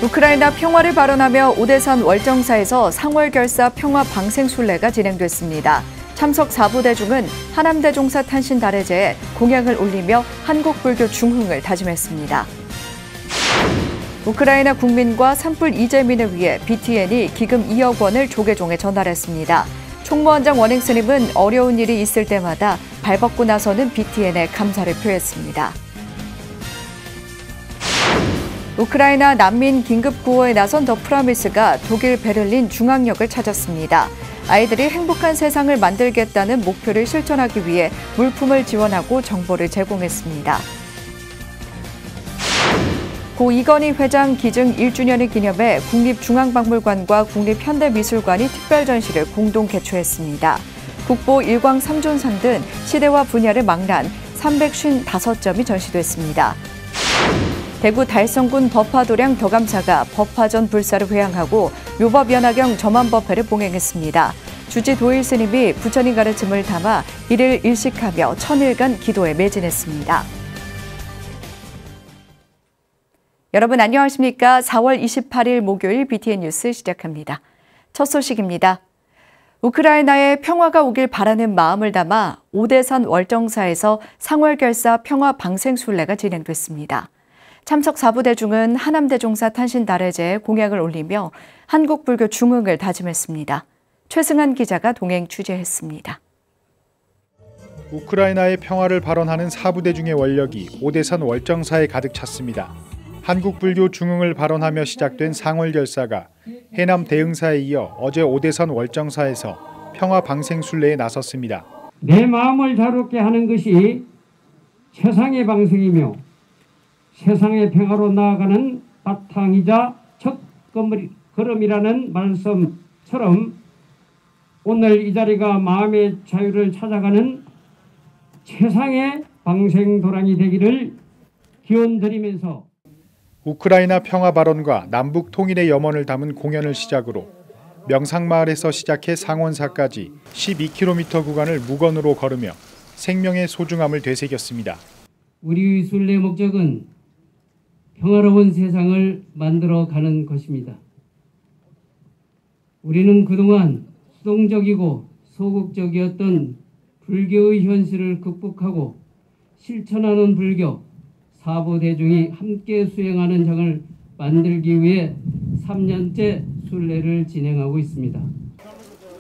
우크라이나 평화를 발언하며 오대산 월정사에서 상월결사 평화 방생 순례가 진행됐습니다. 참석 4부대중은 하남대종사 탄신 달해제에 공약을 올리며 한국 불교 중흥을 다짐했습니다. 우크라이나 국민과 산불 이재민을 위해 BTN이 기금 2억 원을 조계종에 전달했습니다. 총무원장 원행스님은 어려운 일이 있을 때마다 발벗고 나서는 BTN에 감사를 표했습니다. 우크라이나 난민 긴급 구호에 나선 더 프라미스가 독일 베를린 중앙역을 찾았습니다. 아이들이 행복한 세상을 만들겠다는 목표를 실천하기 위해 물품을 지원하고 정보를 제공했습니다. 고 이건희 회장 기증 1주년을 기념해 국립중앙박물관과 국립현대미술관이 특별전시를 공동 개최했습니다. 국보 일광 3존상 등 시대와 분야를 망라한 355점이 전시됐습니다. 대구 달성군 법화도량 덕암사가 법화전 불사를 회향하고 묘법연화경 점안법회를 봉행했습니다. 주지 도일 스님이 부처님 가르침을 담아 이를 일식하며 천일간 기도에 매진했습니다. 여러분 안녕하십니까? 4월 28일 목요일 BTN 뉴스 시작합니다. 첫 소식입니다. 우크라이나에 평화가 오길 바라는 마음을 담아 오대산 월정사에서 상월결사 평화 방생 순례가 진행됐습니다. 참석 4부대중은 하남대종사 탄신 달해제에 공약을 올리며 한국 불교 중흥을 다짐했습니다. 최승한 기자가 동행 취재했습니다. 우크라이나의 평화를 발언하는 4부대중의 원력이 오대산 월정사에 가득 찼습니다. 한국 불교 중흥을 발언하며 시작된 상월결사가 해남 대흥사에 이어 어제 오대산 월정사에서 평화 방생 순례에 나섰습니다. 내 마음을 자유롭게 하는 것이 최상의 방생이며 세상의 평화로 나아가는 바탕이자 첫 걸음이라는 말씀처럼 오늘 이 자리가 마음의 자유를 찾아가는 최상의 방생 도량이 되기를 기원드리면서 우크라이나 평화 발언과 남북 통일의 염원을 담은 공연을 시작으로 명상마을에서 시작해 상원사까지 12km 구간을 무건으로 걸으며 생명의 소중함을 되새겼습니다. 우리의 순례 목적은 평화로운 세상을 만들어가는 것입니다. 우리는 그동안 수동적이고 소극적이었던 불교의 현실을 극복하고 실천하는 불교, 사부대중이 함께 수행하는 장을 만들기 위해 3년째 순례를 진행하고 있습니다.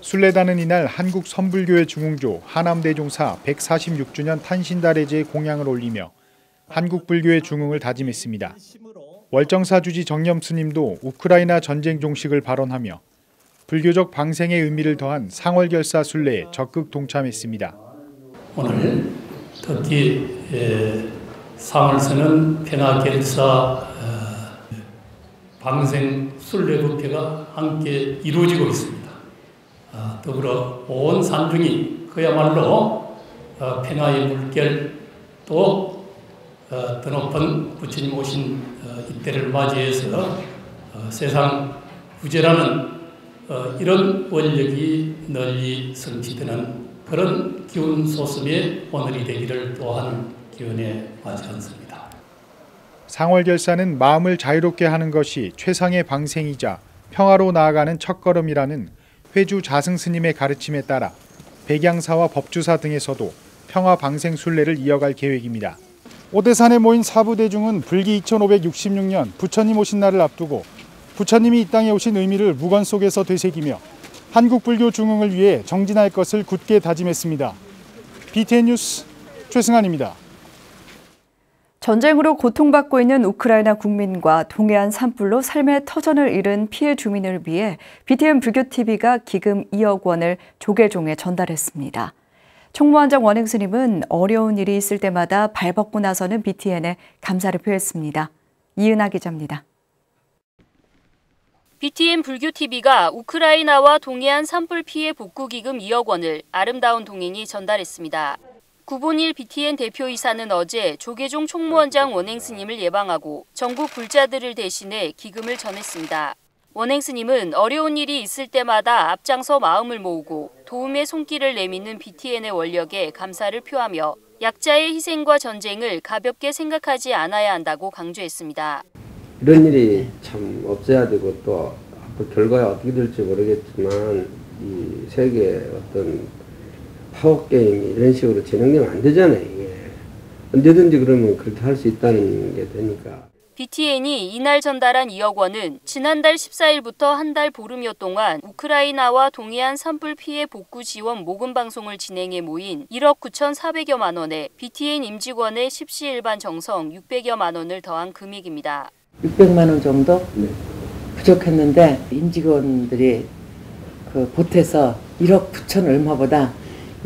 순례단은 이날 한국 선불교의 중흥조 하남대종사 146주년 탄신달해제에 공양을 올리며 한국 불교의 중흥을 다짐했습니다. 월정사 주지 정념 스님도 우크라이나 전쟁 종식을 발언하며 불교적 방생의 의미를 더한 상월결사 순례에 적극 동참했습니다. 오늘 특히 상월서는 평화결사 방생 순례 법회가 함께 이루어지고 있습니다. 더불어 온 산중이 그야말로 평화의 물결 또 더 높은 부처님 오신 이때를 맞이해서 세상 구제라는 이런 원력이 널리 성취되는 그런 기운 소습의 오늘이 되기를 또한 기원에 마지 않습니다. 상월결사는 마음을 자유롭게 하는 것이 최상의 방생이자 평화로 나아가는 첫걸음이라는 회주 자승 스님의 가르침에 따라 백양사와 법주사 등에서도 평화 방생 순례를 이어갈 계획입니다. 오대산에 모인 사부대중은 불기 2566년 부처님 오신 날을 앞두고 부처님이 이 땅에 오신 의미를 무건 속에서 되새기며 한국 불교 중흥을 위해 정진할 것을 굳게 다짐했습니다. BTN 뉴스 최승환입니다. 전쟁으로 고통받고 있는 우크라이나 국민과 동해안 산불로 삶의 터전을 잃은 피해 주민을 위해 BTN 불교TV가 기금 2억 원을 조계종에 전달했습니다. 총무원장 원행스님은 어려운 일이 있을 때마다 발벗고 나서는 BTN에 감사를 표했습니다. 이은하 기자입니다. BTN 불교TV가 우크라이나와 동해안 산불 피해 복구 기금 2억 원을 아름다운 동행이 전달했습니다. 구본일 BTN 대표이사는 어제 조계종 총무원장 원행스님을 예방하고 전국 불자들을 대신해 기금을 전했습니다. 원행스님은 어려운 일이 있을 때마다 앞장서 마음을 모으고 도움의 손길을 내미는 BTN의 원력에 감사를 표하며 약자의 희생과 전쟁을 가볍게 생각하지 않아야 한다고 강조했습니다. 이런 일이 참 없어야 되고 또 앞으로 결과가 어떻게 될지 모르겠지만 이 세계 어떤 파워 게임이 이런 식으로 진행되면 안 되잖아요. 이게. 언제든지 그러면 그렇게 할 수 있다는 게 되니까. BTN이 이날 전달한 2억 원은 지난달 14일부터 한 달 보름여 동안 우크라이나와 동해안 산불 피해 복구 지원 모금 방송을 진행해 모인 1억 9,400여만 원에 BTN 임직원의 십시 일반 정성 600여만 원을 더한 금액입니다. 600만 원 정도 부족했는데 임직원들이 보태서 1억 9천 얼마보다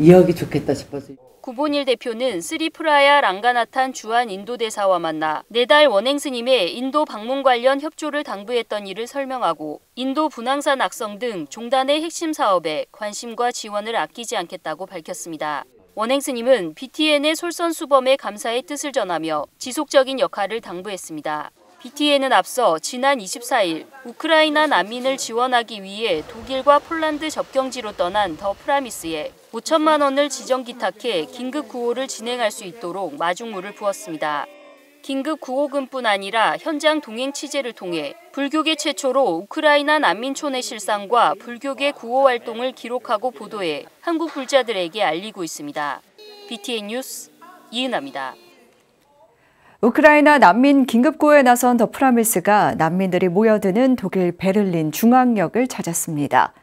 2억이 좋겠다 싶어서. 구본일 대표는 스리프라야 랑가나탄 주한 인도대사와 만나 4달 원행 스님의 인도 방문 관련 협조를 당부했던 일을 설명하고 인도 분황산 악성 등 종단의 핵심 사업에 관심과 지원을 아끼지 않겠다고 밝혔습니다. 원행 스님은 BTN의 솔선수범에 감사의 뜻을 전하며 지속적인 역할을 당부했습니다. BTN은 앞서 지난 24일 우크라이나 난민을 지원하기 위해 독일과 폴란드 접경지로 떠난 더 프라미스에 5천만 원을 지정 기탁해 긴급 구호를 진행할 수 있도록 마중물을 부었습니다. 긴급 구호금뿐 아니라 현장 동행 취재를 통해 불교계 최초로 우크라이나 난민촌의 실상과 불교계 구호 활동을 기록하고 보도해 한국 불자들에게 알리고 있습니다. BTN 뉴스 이은하입니다. 우크라이나 난민 긴급구호에 나선 더 프라미스가 난민들이 모여드는 독일 베를린 중앙역을 찾았습니다.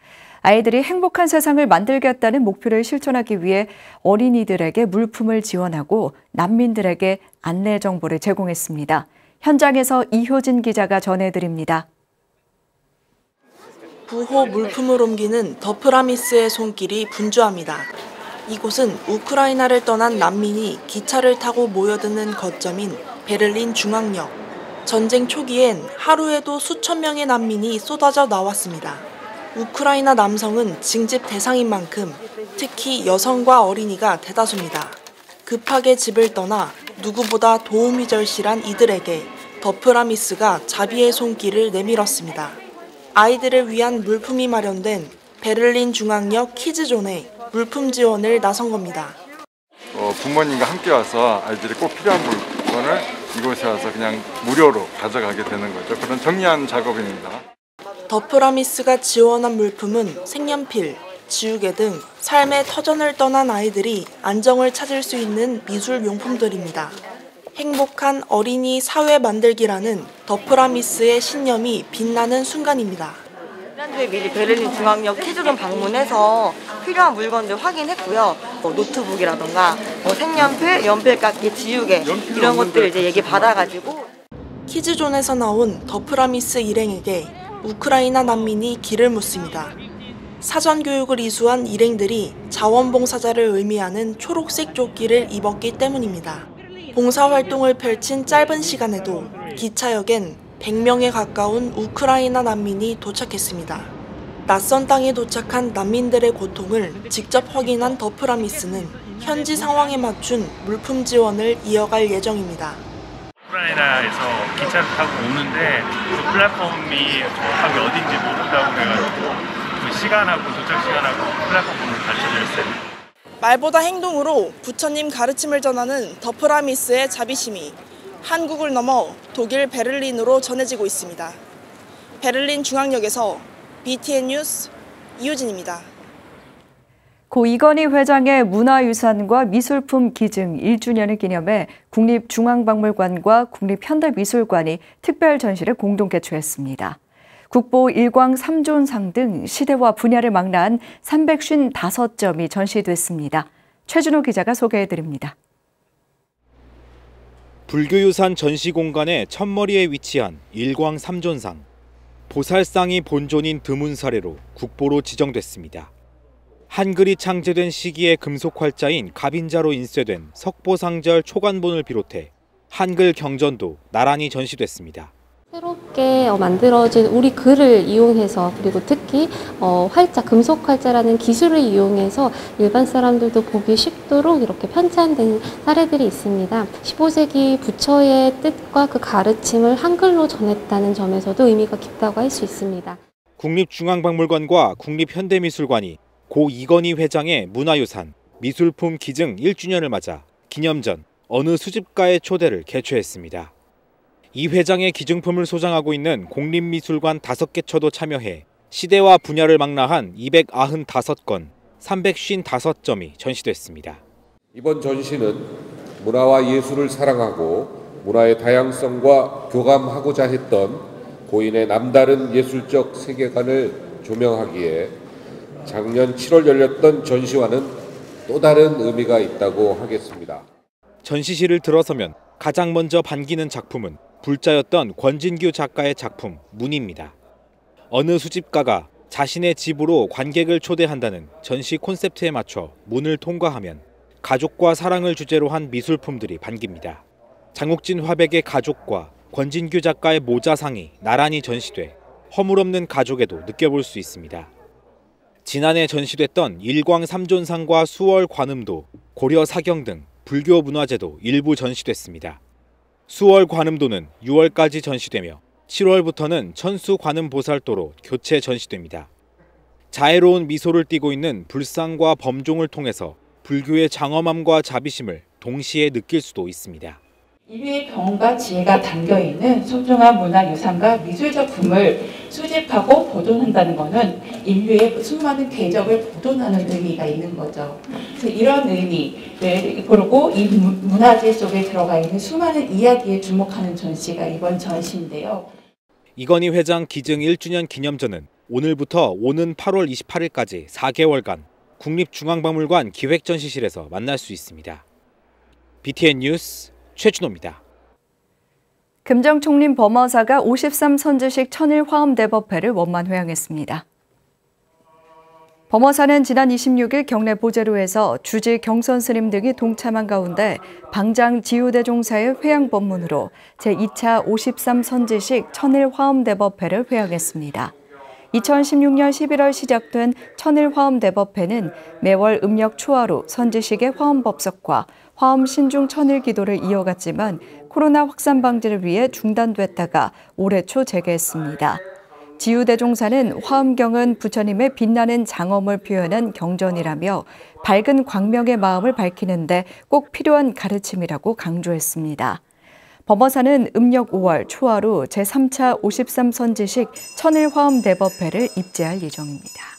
아이들이 행복한 세상을 만들겠다는 목표를 실천하기 위해 어린이들에게 물품을 지원하고 난민들에게 안내 정보를 제공했습니다. 현장에서 이효진 기자가 전해드립니다. 부호 물품을 옮기는 더 프라미스의 손길이 분주합니다. 이곳은 우크라이나를 떠난 난민이 기차를 타고 모여드는 거점인 베를린 중앙역. 전쟁 초기엔 하루에도 수천 명의 난민이 쏟아져 나왔습니다. 우크라이나 남성은 징집 대상인 만큼 특히 여성과 어린이가 대다수입니다. 급하게 집을 떠나 누구보다 도움이 절실한 이들에게 더 프라미스가 자비의 손길을 내밀었습니다. 아이들을 위한 물품이 마련된 베를린 중앙역 키즈존에 물품 지원을 나선 겁니다. 부모님과 함께 와서 아이들이 꼭 필요한 물건을 이곳에 와서 그냥 무료로 가져가게 되는 거죠. 그런 정리하는 작업입니다. 더 프라미스가 지원한 물품은 색연필, 지우개 등 삶의 터전을 떠난 아이들이 안정을 찾을 수 있는 미술 용품들입니다. 행복한 어린이 사회 만들기라는 더 프라미스의 신념이 빛나는 순간입니다. 지난주에 미리 베를린 중앙역 키즈존 방문해서 필요한 물건들 확인했고요. 노트북이라던가 색연필, 연필깎이, 지우개 이런 것들 이제 얘기 받아가지고. 키즈존에서 나온 더 프라미스 일행에게 우크라이나 난민이 길을 묻습니다. 사전 교육을 이수한 일행들이 자원봉사자를 의미하는 초록색 조끼를 입었기 때문입니다. 봉사활동을 펼친 짧은 시간에도 기차역엔 100명에 가까운 우크라이나 난민이 도착했습니다. 낯선 땅에 도착한 난민들의 고통을 직접 확인한 더 프라미스는 현지 상황에 맞춘 물품 지원을 이어갈 예정입니다. 우크라이나에서 기차를 타고 오는데 그 플랫폼이 정확하게 어딘지 모른다고 그래가지고 그 시간하고 도착 시간하고 플랫폼을 가르쳐드렸어요. 말보다 행동으로 부처님 가르침을 전하는 더 프라미스의 자비심이 한국을 넘어 독일 베를린으로 전해지고 있습니다. 베를린 중앙역에서 BTN 뉴스 이효진입니다. 고 이건희 회장의 문화유산과 미술품 기증 1주년을 기념해 국립중앙박물관과 국립현대미술관이 특별 전시를 공동 개최했습니다. 국보 일광 3존상 등 시대와 분야를 망라한 355점이 전시됐습니다. 최준호 기자가 소개해드립니다. 불교유산 전시공간의 첫머리에 위치한 일광 3존상. 보살상이 본존인 드문 사례로 국보로 지정됐습니다. 한글이 창제된 시기의 금속 활자인 갑인자로 인쇄된 석보상절 초간본을 비롯해 한글 경전도 나란히 전시됐습니다. 새롭게 만들어진 우리 글을 이용해서 그리고 특히 활자, 금속 활자라는 기술을 이용해서 일반 사람들도 보기 쉽도록 이렇게 편찬된 사례들이 있습니다. 15세기 부처의 뜻과 그 가르침을 한글로 전했다는 점에서도 의미가 깊다고 할 수 있습니다. 국립중앙박물관과 국립현대미술관이 고 이건희 회장의 문화유산, 미술품 기증 1주년을 맞아 기념전 어느 수집가의 초대를 개최했습니다. 이 회장의 기증품을 소장하고 있는 공립미술관 5개처도 참여해 시대와 분야를 망라한 295건, 355점이 전시됐습니다. 이번 전시는 문화와 예술을 사랑하고 문화의 다양성과 교감하고자 했던 고인의 남다른 예술적 세계관을 조명하기에 작년 7월 열렸던 전시와는 또 다른 의미가 있다고 하겠습니다. 전시실을 들어서면 가장 먼저 반기는 작품은 불자였던 권진규 작가의 작품 문입니다. 어느 수집가가 자신의 집으로 관객을 초대한다는 전시 콘셉트에 맞춰 문을 통과하면 가족과 사랑을 주제로 한 미술품들이 반깁니다. 장욱진 화백의 가족과 권진규 작가의 모자상이 나란히 전시돼 허물없는 가족에도 느껴볼 수 있습니다. 지난해 전시됐던 일광 삼존상과 수월 관음도, 고려 사경 등 불교 문화재도 일부 전시됐습니다. 수월 관음도는 6월까지 전시되며 7월부터는 천수 관음 보살도로 교체 전시됩니다. 자애로운 미소를 띠고 있는 불상과 범종을 통해서 불교의 장엄함과 자비심을 동시에 느낄 수도 있습니다. 인류의 경험과 지혜가 담겨있는 소중한 문화유산과 미술작품을 수집하고 보존한다는 것은 인류의 수많은 궤적을 보존하는 의미가 있는 거죠. 그래서 이런 의미를 그리고 이 문화재 속에 들어가 있는 수많은 이야기에 주목하는 전시가 이번 전시인데요. 이건희 회장 기증 1주년 기념전은 오늘부터 오는 8월 28일까지 4개월간 국립중앙박물관 기획전시실에서 만날 수 있습니다. BTN 뉴스 최준호입니다. 금정총림 범어사가 53선지식 천일 화엄대법회를 원만 회항했습니다. 범어사는 지난 26일 경내 보제로에서 주지 경선 스님 등이 동참한 가운데 방장 지우대종사의 회항 법문으로 제2차 53선지식 천일 화엄대법회를 회항했습니다. 2016년 11월 시작된 천일 화엄대법회는 매월 음력 초하루 선지식의 화엄법석과 화엄 신중 천일 기도를 이어갔지만 코로나 확산 방지를 위해 중단됐다가 올해 초 재개했습니다. 지우대종사는 화엄경은 부처님의 빛나는 장엄을 표현한 경전이라며 밝은 광명의 마음을 밝히는데 꼭 필요한 가르침이라고 강조했습니다. 범어사는 음력 5월 초하루 제3차 53선지식 천일 화엄대법회를 입제할 예정입니다.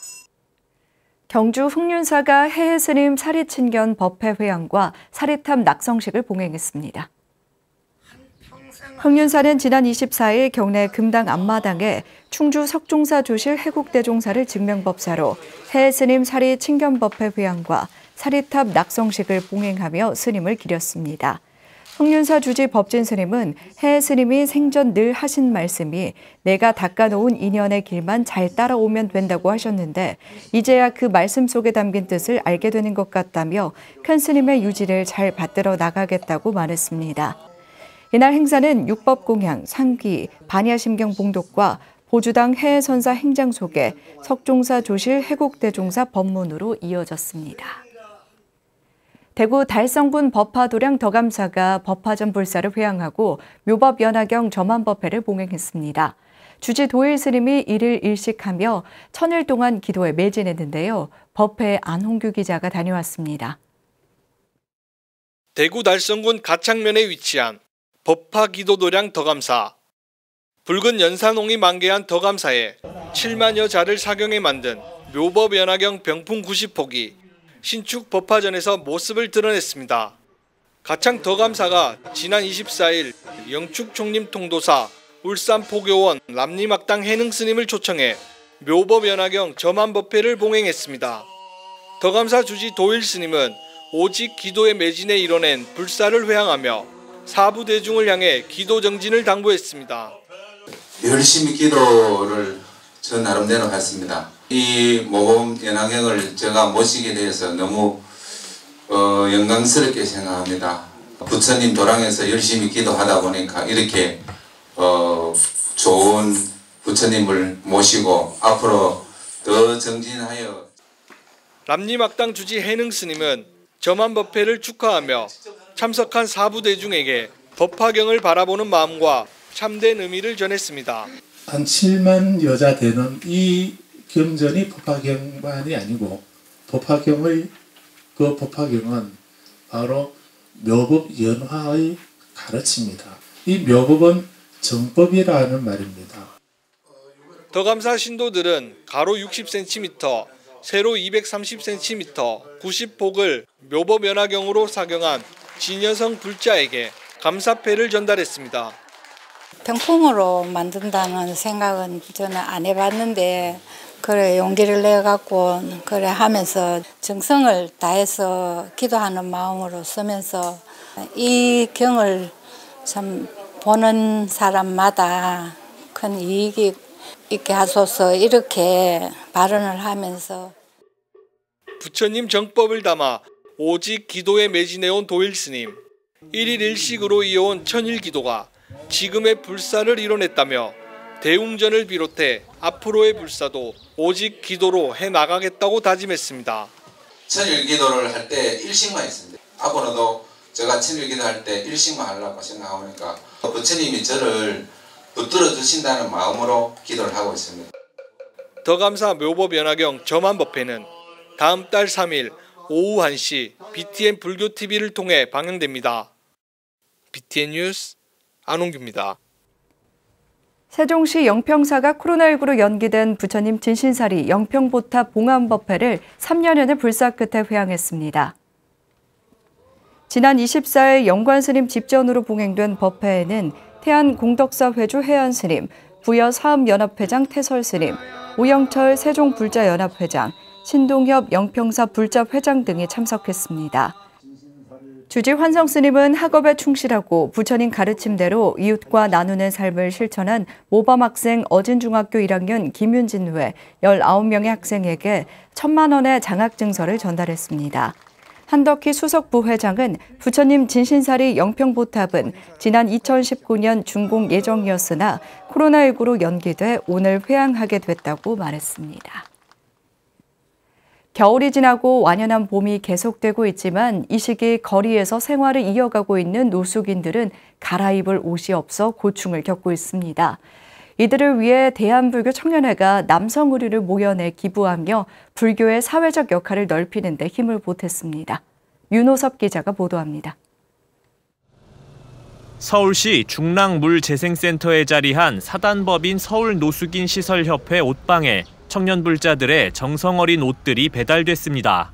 경주 흑륜사가 해해스님 사리친견 법회 회항과 사리탑 낙성식을 봉행했습니다. 흑륜사는 지난 24일 경내 금당 앞마당에 충주 석종사 조실 해국대종사를 증명법사로 해해스님 사리친견 법회 회항과 사리탑 낙성식을 봉행하며 스님을 기렸습니다. 흑륜사 주지 법진 스님은 해해 스님이 생전 늘 하신 말씀이 내가 닦아놓은 인연의 길만 잘 따라오면 된다고 하셨는데 이제야 그 말씀 속에 담긴 뜻을 알게 되는 것 같다며 큰 스님의 유지를 잘 받들어 나가겠다고 말했습니다. 이날 행사는 육법공양, 상귀, 반야심경 봉독과 보주당 해해선사 행장 소개, 석종사 조실 해국대종사 법문으로 이어졌습니다. 대구 달성군 법화도량 덕암사가 법화전 불사를 회항하고 묘법 연화경 점안법회를 봉행했습니다. 주지 도일 스님이 이를 일식하며 천일 동안 기도에 매진했는데요. 법회에 안홍규 기자가 다녀왔습니다. 대구 달성군 가창면에 위치한 법화기도도량 덕암사. 붉은 연산홍이 만개한 덕암사에 7만여 자를 사경에 만든 묘법 연화경 병풍 90폭이 신축 법화전에서 모습을 드러냈습니다. 가창 덕암사가 지난 24일 영축 총림 통도사 울산 포교원 람리막당 해능 스님을 초청해 묘법 연화경 점안법회를 봉행했습니다. 덕암사 주지 도일 스님은 오직 기도의 매진에 이뤄낸 불사를 회항하며 사부 대중을 향해 기도 정진을 당부했습니다. 열심히 기도를 저 나름대로 했습니다. 이 모범 연화경을 제가 모시게 돼서 너무 영광스럽게 생각합니다. 부처님 도량에서 열심히 기도하다 보니까 이렇게 좋은 부처님을 모시고 앞으로 더 정진하여 람리막당 주지 해능 스님은 점안법회를 축하하며 참석한 사부대중에게 법화경을 바라보는 마음과 참된 의미를 전했습니다. 한 7만 여자 되는 이 경전이 법화경만이 아니고 법화경은 바로 묘법 연화의 가르침입니다. 이 묘법은 정법이라는 말입니다. 덕암사 신도들은 가로 60cm, 세로 230cm 90폭을 묘법 연화경으로 사경한 진여성 불자에게 감사패를 전달했습니다. 병풍으로 만든다는 생각은 저는 안 해봤는데 그래 용기를 내갖고 그래 하면서 정성을 다해서 기도하는 마음으로 쓰면서 이 경을 참 보는 사람마다 큰 이익이 있게 하소서 이렇게 발언을 하면서 부처님 정법을 담아 오직 기도에 매진해온 도일스님, 1일 1식으로 이어온 천일기도가 지금의 불사를 이뤄냈다며 대웅전을 비롯해 앞으로의 불사도 오직 기도로 해나가겠다고 다짐했습니다. 천일기도를 할 때 일식만 했습니다. 앞으로도 제가 천일기도 할 때 일식만 하려고 생각하니까 부처님이 저를 붙들어 주신다는 마음으로 기도를 하고 있습니다. 덕암사 묘법연화경 점안법회는 다음 달 3일 오후 1시 BTN 불교TV를 통해 방영됩니다. BTN 뉴스 안홍규입니다. 세종시 영평사가 코로나19로 연기된 부처님 진신사리 영평보탑 봉안법회를 3년여의 불사 끝에 회항했습니다. 지난 24일 영관스님 집전으로 봉행된 법회에는 태안공덕사 회주 해안스님, 부여사업연합회장 태설스님, 오영철 세종불자연합회장, 신동협 영평사 불자회장 등이 참석했습니다. 주지 환성스님은 학업에 충실하고 부처님 가르침대로 이웃과 나누는 삶을 실천한 모범학생 어진중학교 1학년 김윤진회 19명의 학생에게 1,000만 원의 장학증서를 전달했습니다. 한덕희 수석 부회장은 부처님 진신사리 영평보탑은 지난 2019년 준공 예정이었으나 코로나19로 연기돼 오늘 회항하게 됐다고 말했습니다. 겨울이 지나고 완연한 봄이 계속되고 있지만 이 시기 거리에서 생활을 이어가고 있는 노숙인들은 갈아입을 옷이 없어 고충을 겪고 있습니다. 이들을 위해 대한불교 청년회가 남성 의류를 모여내 기부하며 불교의 사회적 역할을 넓히는 데 힘을 보탰습니다. 윤호섭 기자가 보도합니다. 서울시 중랑물재생센터에 자리한 사단법인 서울노숙인시설협회 옷방에 청년불자들의 정성어린 옷들이 배달됐습니다.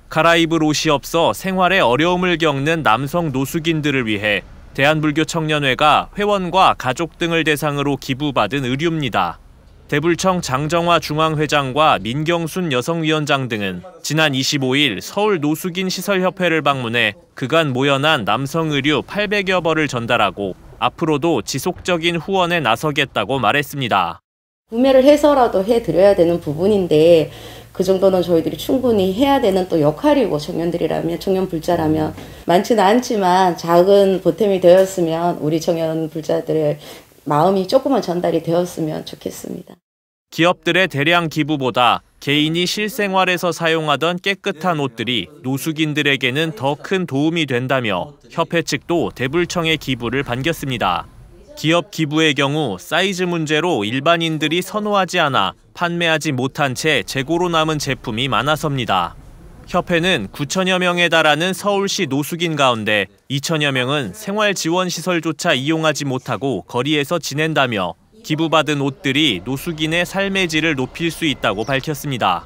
갈아입을 옷이 없어 생활에 어려움을 겪는 남성 노숙인들을 위해 대한불교청년회가 회원과 가족 등을 대상으로 기부받은 의류입니다. 대불청 장정화 중앙회장과 민경순 여성위원장 등은 지난 25일 서울 노숙인 시설협회를 방문해 그간 모여난 남성 의류 800여 벌을 전달하고 앞으로도 지속적인 후원에 나서겠다고 말했습니다. 구매를 해서라도 해드려야 되는 부분인데 그 정도는 저희들이 충분히 해야 되는 또 역할이고 청년들이라면 청년불자라면 많지는 않지만 작은 보탬이 되었으면 우리 청년불자들의 마음이 조금만 전달이 되었으면 좋겠습니다. 기업들의 대량 기부보다 개인이 실생활에서 사용하던 깨끗한 옷들이 노숙인들에게는 더 큰 도움이 된다며 협회 측도 대불청의 기부를 반겼습니다. 기업 기부의 경우 사이즈 문제로 일반인들이 선호하지 않아 판매하지 못한 채 재고로 남은 제품이 많아서입니다. 협회는 9천여 명에 달하는 서울시 노숙인 가운데 2천여 명은 생활지원시설조차 이용하지 못하고 거리에서 지낸다며 기부받은 옷들이 노숙인의 삶의 질을 높일 수 있다고 밝혔습니다.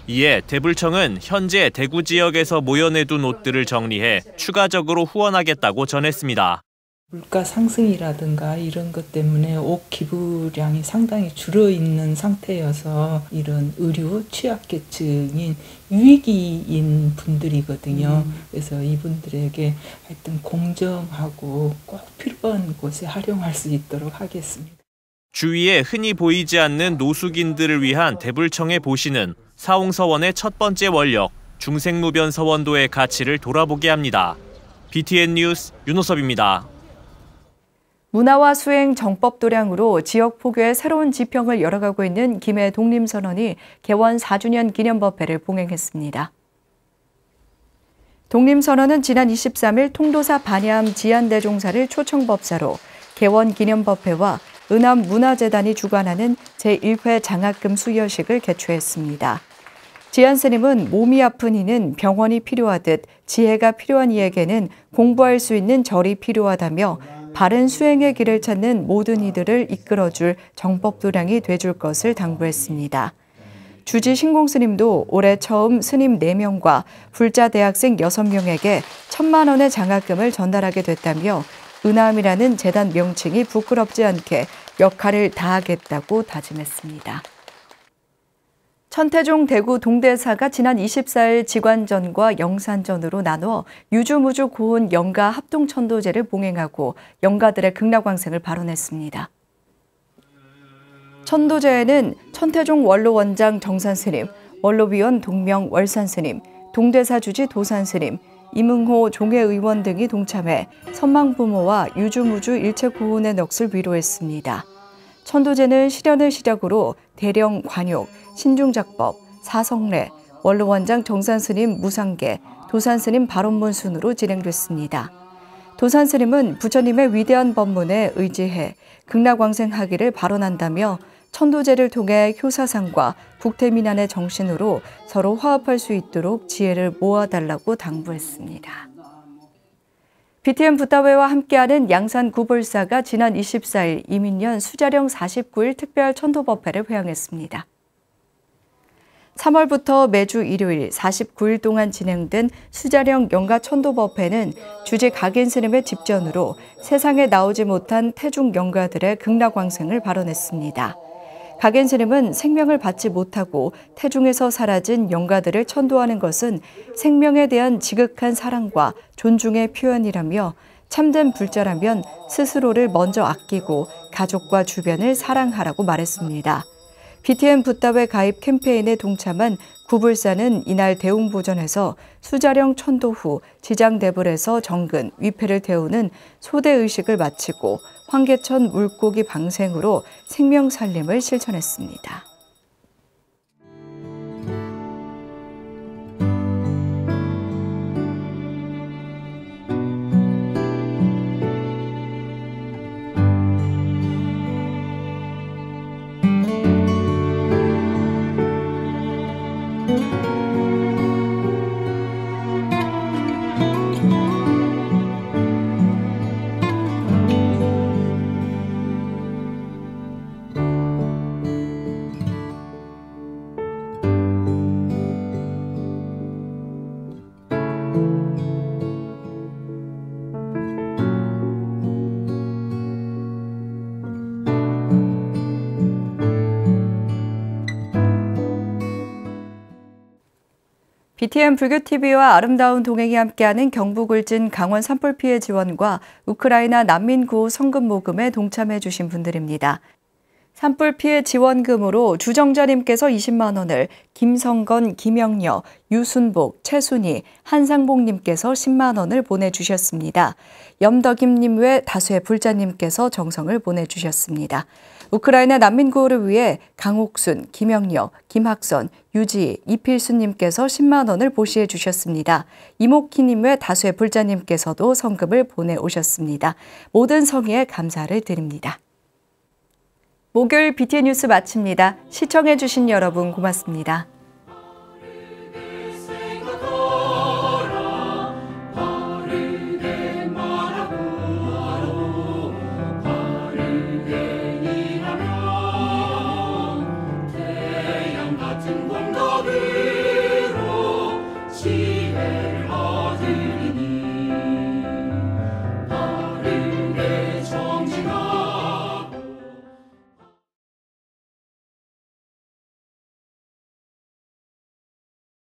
이에 대불청은 현재 대구 지역에서 모여내둔 옷들을 정리해 추가적으로 후원하겠다고 전했습니다. 물가 상승이라든가 이런 것 때문에 옷 기부량이 상당히 줄어있는 상태여서 이런 의료 취약계층인 위기인 분들이거든요. 그래서 이분들에게 하여튼 공정하고 꼭 필요한 곳에 활용할 수 있도록 하겠습니다. 주위에 흔히 보이지 않는 노숙인들을 위한 대불청의 보시는 사홍서원의 첫 번째 원력, 중생무변 서원도의 가치를 돌아보게 합니다. BTN 뉴스 윤호섭입니다. 문화와 수행 정법 도량으로 지역 포교의 새로운 지평을 열어가고 있는 김해 독림선언이 개원 4주년 기념법회를 봉행했습니다. 독림선언은 지난 23일 통도사 반야암 지안대종사를 초청법사로 개원 기념법회와 은암문화재단이 주관하는 제1회 장학금 수여식을 개최했습니다. 지안 스님은 몸이 아픈 이는 병원이 필요하듯 지혜가 필요한 이에게는 공부할 수 있는 절이 필요하다며 바른 수행의 길을 찾는 모든 이들을 이끌어줄 정법도량이 돼줄 것을 당부했습니다. 주지 신공 스님도 올해 처음 스님 4명과 불자 대학생 6명에게 1,000만 원의 장학금을 전달하게 됐다며 은함이라는 재단 명칭이 부끄럽지 않게 역할을 다하겠다고 다짐했습니다. 천태종 대구 동대사가 지난 24일 지관전과 영산전으로 나눠 유주무주 고운 영가 합동천도제를 봉행하고 영가들의 극락왕생을 발언했습니다. 천도제에는 천태종 원로원장 정산스님, 원로위원 동명 월산스님, 동대사 주지 도산스님, 이문호 종회의원 등이 동참해 선망부모와 유주무주 일체 고운의 넋을 위로했습니다. 천도제는 실현을 시작으로 대령 관욕, 신중작법, 사성례, 원로원장 정산스님 무상계, 도산스님 발언문 순으로 진행됐습니다. 도산스님은 부처님의 위대한 법문에 의지해 극락왕생하기를 발언한다며 천도제를 통해 효사상과 북태민안의 정신으로 서로 화합할 수 있도록 지혜를 모아달라고 당부했습니다. BTN 붓다웨와 함께하는 양산 구불사가 지난 24일 이민년 수자령 49일 특별 천도법회를 회항했습니다. 3월부터 매주 일요일 49일 동안 진행된 수자령 영가 천도법회는 주지 각인스님의 집전으로 세상에 나오지 못한 태중 영가들의 극락왕생을 발언했습니다. 각인스님은 생명을 받지 못하고 태중에서 사라진 영가들을 천도하는 것은 생명에 대한 지극한 사랑과 존중의 표현이라며 참된 불자라면 스스로를 먼저 아끼고 가족과 주변을 사랑하라고 말했습니다. BTN 붓다웨 가입 캠페인에 동참한 구불사는 이날 대웅보전에서 수자령 천도 후 지장대불에서 정근, 위패를 태우는 소대의식을 마치고 황계천 물고기 방생으로 생명살림을 실천했습니다. BTN 불교TV와 아름다운 동행이 함께하는 경북을진 강원 산불 피해 지원과 우크라이나 난민 구호 성금 모금에 동참해 주신 분들입니다. 산불 피해 지원금으로 주정자님께서 20만 원을, 김성건, 김영녀, 유순복, 최순희, 한상복님께서 10만 원을 보내주셨습니다. 염덕임님 외 다수의 불자님께서 정성을 보내주셨습니다. 우크라이나 난민 구호를 위해 강옥순, 김영녀, 김학선, 유지, 이필수님께서 10만 원을 보시해 주셨습니다. 이목희님 외 다수의 불자님께서도 성금을 보내오셨습니다. 모든 성의에 감사를 드립니다. 목요일 BTN 뉴스 마칩니다. 시청해 주신 여러분 고맙습니다.